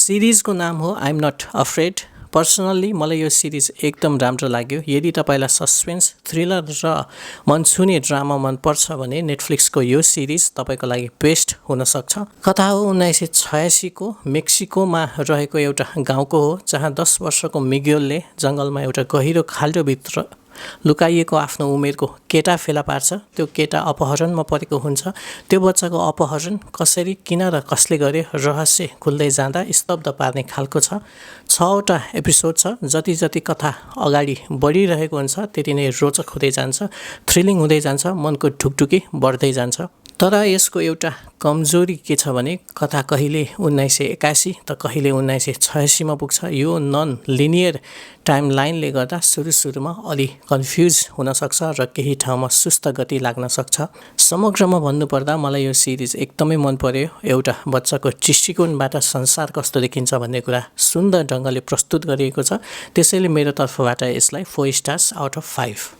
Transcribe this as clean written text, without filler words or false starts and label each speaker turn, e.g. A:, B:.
A: सिरिजको नाम हो I am not afraid. Personally मलाई यो सिरिज एकदम राम्रो लाग्यो। यदि तपाईँलाई सस्पेन्स, थ्रिलर र मनछुने ड्रामा मनपर्छ भने नेटफ्लिक्सको यो सिरिज तपाईँको लागि बेस्ट हुनसक्छ। कथा हो 1986को मेक्सिकोमा रहेको एउटा गाउँको हो, जहाँ 10 वर्षको मिग्योलले जङ्गलमा एउटा गहिरो खाल्डोभित्र लुकाइएको आफ्नो उमेरको केटा फेला पार्छ। त्यो केटा अपहरणमा परेको हुन्छ। त्यो बच्चाको अपहरण कसरी, किन र कसले गरे, रहस्य खुल्दै जाँदा स्तब्ध पार्ने खालको छ। 6वटा एपिसोड छ। जति जति कथा अगाडि बढिरहेको हुन्छ त्यति नै रोचक हुँदै जान्छ, थ्रिलिङ हुँदै जान्छ, मनको ढुकढुकी बढ्दै जान्छ। तर यसको एउटा कमजोरी के छ भने कथा कहिले 1981 त कहिले 1986मा पुग्छ। यो नन लिनियर टाइमलाइनले गर्दा सुरुमा अलि कन्फ्युज हुनसक्छ र केही ठाउँमा सुस्त गति लाग्न सक्छ। समग्रमा भन्नुपर्दा मलाई यो सिरिज एकदमै मन पर्यो। एउटा बच्चाको दृष्टिकोणबाट संसार कस्तो देखिन्छ भन्ने कुरा सुन्दर ढङ्गले प्रस्तुत गरिएको छ। त्यसैले मेरो तर्फबाट यसलाई 4 स्टार्स आउट अफ 5।